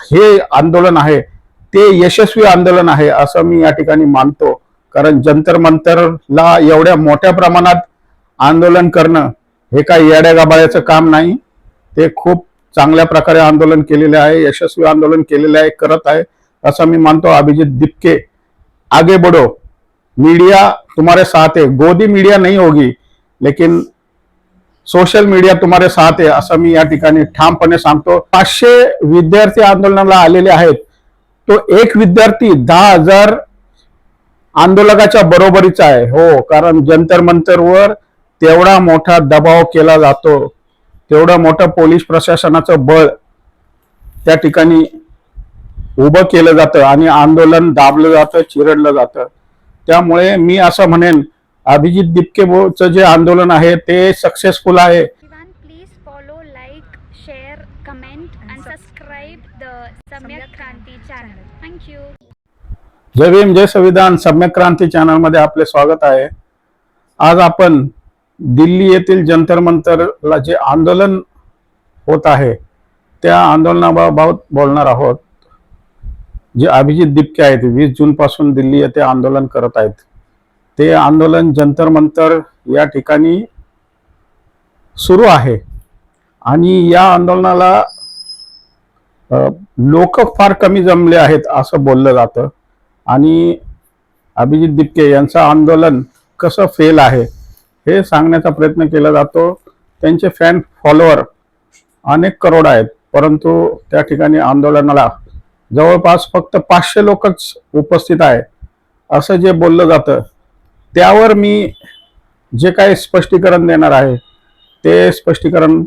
हे आंदोलन आहे ते यशस्वी आंदोलन आहे असं मी या ठिकाणी मानतो। कारण जंतर मंतरला एवढ्या मोठ्या प्रमाणात आंदोलन करणं हे काही येड्या गाभाळ्याचं काम नाही। ते खूप चांगल्या प्रकारे आंदोलन केलेले आहे, यशस्वी आंदोलन केलेले आहे, करत आहे असं मी मानतो। अभिजीत दीपके आगे बढ़ो, मीडिया तुम्हारे साथ है, गोदी मीडिया नहीं होगी लेकिन सोशल मीडिया तुम्हारे साथ है असं मी या ठिकाणी ठामपणे सांगतो। 500 विद्यार्थी आंदोलनाला आलेले आहेत, तो एक विद्यार्थी 10,000 आंदोलकाच्या बरोबरीचा आहे। हो, कारण जंतर मंतरवर तेवढा मोठा दबाव केला जातो, तेवढं मोठं पोलीस प्रशासनाचं बळ त्या ठिकाणी उभं केलं जातं आणि आंदोलन दाबलं जातं, चिरडलं जातं। त्यामुळे मी असं म्हणेन अभिजीत दीपकेचं जे आंदोलन आहे ते सक्सेसफुल आहे। Please follow, like, share, comment and subscribe the Samyak Kranti channel. Thank you. जय भीम जय संविधान सम्यक क्रांती चॅनल मध्ये आपले स्वागत आहे। आज आपण दिल्ली येथील जंतर मंतरला जे आंदोलन होत आहे त्या आंदोलनाबाबत बोलणार आहोत। जे अभिजीत दीपके आहेत 20 जून पासून दिल्ली येथे आंदोलन करत आहेत, ते आंदोलन जंतर मंतर या ठिकाणी सुरू आहे आणि या आंदोलनाला लोक फार कमी जमले आहेत असं बोललं जातं आणि अभिजीत दीपके यांचं आंदोलन कसं फेल आहे हे सांगण्याचा प्रयत्न केला जातो। त्यांचे फॅन फॉलोअर अनेक करोड आहेत, परंतु त्या ठिकाणी आंदोलनाला जवळपास फक्त 500 लोकच उपस्थित आहे असं जे बोललं जातं त्यावर मी जे काही स्पष्टीकरण देणार आहे ते स्पष्टीकरण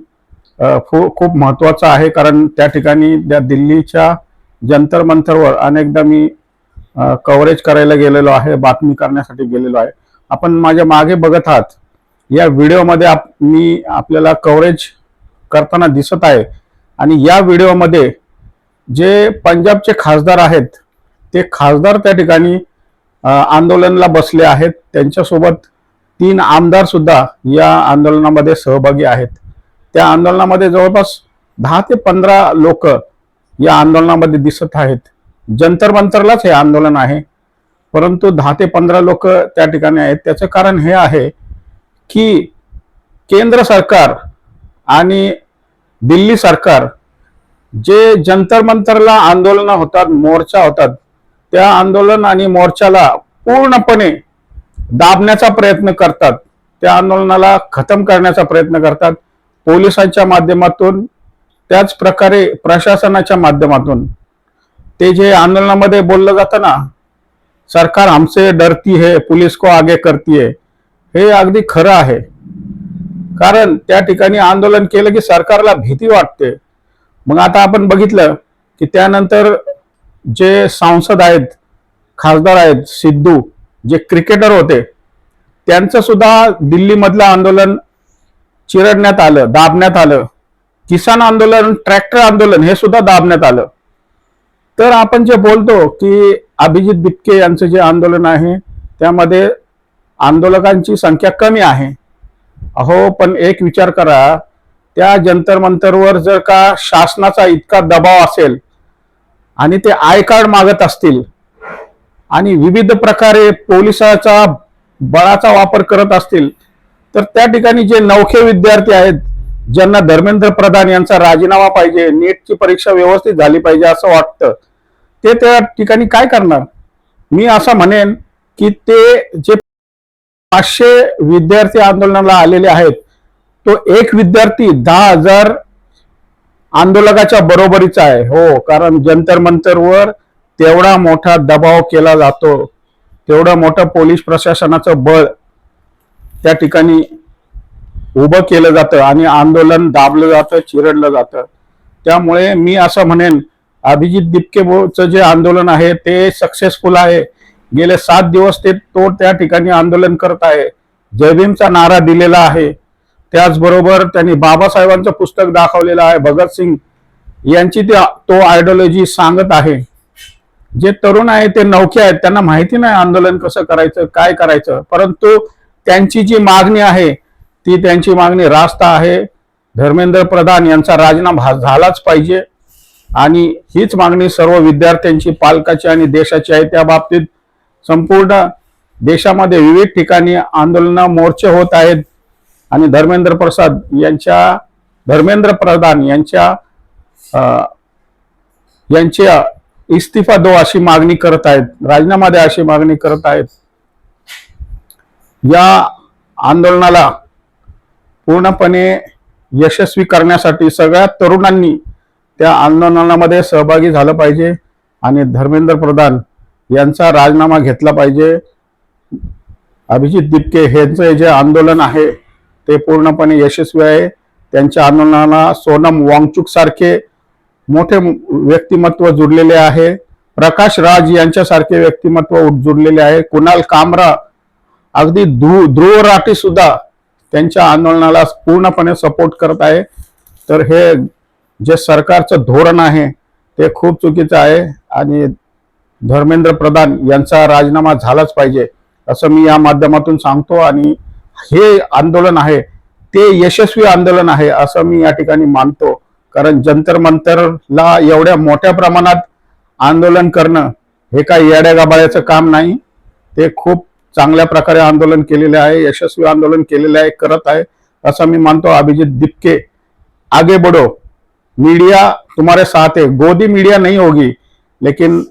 खूप महत्त्वाचं आहे। कारण त्या ठिकाणी त्या दिल्लीच्या जंतर मंतरवर अनेकदा मी कव्हरेज करायला गेलेलो आहे, बातमी करण्यासाठी गेलेलो आहे। आपण माझ्या मागे बघत आहात, या व्हिडिओमध्ये मी आपल्याला कव्हरेज करताना दिसत आहे आणि या व्हिडिओमध्ये जे पंजाबचे खासदार आहेत ते खासदार त्या ठिकाणी आंदोलनाला बसले आहेत, त्यांच्यासोबत 3 आमदार सुद्धा या आंदोलनामध्ये सहभागी आहेत। त्या आंदोलनामध्ये जवळपास 10 ते 15 लोक या आंदोलनामध्ये दिसत आहेत। जंतर मंतरलाच हे आंदोलन आहे, परंतु 10 ते 15 लोक त्या ठिकाणी आहेत। त्याचं कारण हे आहे की केंद्र सरकार आणि दिल्ली सरकार जे जंतर मंतरला आंदोलन होतात, मोर्चा होतात, त्या आंदोलन आणि मोर्चाला पूर्णपणे दाबण्याचा प्रयत्न करतात, त्या आंदोलनाला खतम करण्याचा प्रयत्न करतात पोलिसांच्या माध्यमातून, त्याच प्रकारे प्रशासनाच्या माध्यमातून। ते जे आंदोलनामध्ये बोललं जातं ना, सरकार हमसे डरती है पुलिस को आगे करती है, हे अगदी खरं आहे। कारण त्या ठिकाणी आंदोलन केलं की सरकारला भीती वाटते। मग आता आपण बघितलं की त्यानंतर जे सांसद आहेत, खासदार आहेत, सिद्धू जे क्रिकेटर होते, त्यांचं सुद्धा दिल्लीमधलं आंदोलन चिरडण्यात आलं, दाबण्यात आलं। किसान आंदोलन, ट्रॅक्टर आंदोलन हे सुद्धा दाबण्यात आलं। तर आपण जे बोलतो की अभिजीत दीपके यांचं जे आंदोलन आहे त्यामध्ये आंदोलकांची संख्या कमी आहे, अहो पण एक विचार करा, त्या जंतर मंतरवर जर का शासनाचा इतका दबाव असेल आणि ते आय कार्ड मागत असतील आणि विविध प्रकारे पोलिसाचा बळाचा वापर करत असतील, तर त्या ठिकाणी जे नवखे विद्यार्थी आहेत ज्यांना धर्मेंद्र प्रधान यांचा राजीनामा पाहिजे, नीटची परीक्षा व्यवस्थित झाली पाहिजे असं वाटतं, ते त्या ठिकाणी काय करणार? मी असं म्हणेन की ते जे 500 विद्यार्थी आंदोलनाला आलेले आहेत, तो एक विद्यार्थी 10,000 आंदोलकाच्या बरोबरीचा आहे। हो, कारण जंतर मंतरवर तेवढा मोठा दबाव केला जातो, तेवढं मोठं पोलीस प्रशासनाचं बळ त्या ठिकाणी उभं केलं जातं आणि आंदोलन दाबलं जातं, चिरडलं जातं। त्यामुळे मी असं म्हणेन अभिजीत दीपकेचं जे आंदोलन आहे ते सक्सेसफुल आहे। गेले 7 दिवस ते त्या ठिकाणी आंदोलन करत आहे, जय भीमचा नारा दिलेला आहे। त्याचबरोबर त्यांनी बाबासाहेबांचं पुस्तक दाखवलेलं आहे, भगतसिंग यांची तो आयडियोलॉजी सांगत आहे। जे तरुण आहे ते नवखे आहेत, त्यांना माहिती नाही आंदोलन कसं करायचं, काय करायचं, परंतु त्यांची जी मागणी आहे ती त्यांची मागणी रास्त आहे। धर्मेंद्र प्रधान यांचा राजीनामा झालाच पाहिजे आणि हीच मागणी सर्व विद्यार्थ्यांची, पालकाची आणि देशाची आहे. त्या बाबतीत संपूर्ण देशामध्ये विविध ठिकाणी आंदोलन, मोर्चे होत आहेत आणि धर्मेंद्र प्रधान यांच्या इस्तीफा दो अशी मागणी करत आहेत, राजीनामा द्या अशी मागणी करत आहेत. या आंदोलनाला पूर्णपणे यशस्वी करण्यासाठी सगळ्या तरुणांनी त्या आंदोलनामध्ये सहभागी झालं पाहिजे आणि धर्मेंद्र प्रधान यांचा राजीनामा घेतला पाहिजे. अभिजित दिपके यांचं जे आंदोलन आहे ते पूर्णपणे यशस्वी आहे. त्यांच्या आंदोलनाला सोनम वांगचुक सारखे मोठे व्यक्तिमत्व जुडलेले आहे. प्रकाश राज यांच्यासारखे व्यक्तिमत्व जुडलेले आहे. कुणाल कामरा, अगदी ध्रुव राठी सुद्धा त्यांच्या आंदोलनाला पूर्णपणे सपोर्ट करत आहे. तर हे जे सरकारचं धोरण आहे ते खूप चुकीचं आहे आणि धर्मेंद्र प्रधान यांचा राजीनामा झालाच पाहिजे असं मी या माध्यमातून सांगतो. आणि हे आंदोलन आहे ते यशस्वी आंदोलन आहे असं मी या ठिकाणी मानतो. कारण जंतर मंतरला एवढ्या मोठ्या प्रमाणात आंदोलन करणं हे काही येड्यागाबाळ्याचं काम नाही. ते खूप चांगल्या प्रकारे आंदोलन केलेले आहे, यशस्वी आंदोलन केलेले आहे, करत आहे असं मी मानतो. अभिजित दिपके, आगे बढ़ो, मीडिया तुम्हारे साथ है. गोदी मीडिया नहीं होगी लेकिन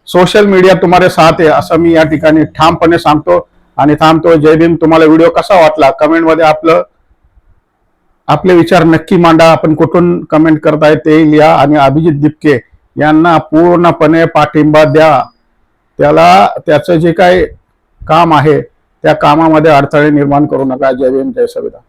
सोशल मीडिया तुम्हारे साथ है असं मी या ठिकाणी ठामपणे सांगतो आणि थांबतो. जय भीम. तुम्हाला व्हिडिओ कसा वाटला कमेंटमध्ये आपले विचार नक्की मांडा. आपण कुठून कमेंट करताय ते लिहा आणि अभिजित दिपके यांना पूर्णपणे पाठिंबा द्या. त्याचं जे काही काम आहे त्या कामामध्ये अडथळे निर्माण करू नका. जय भीम, जय संविधान.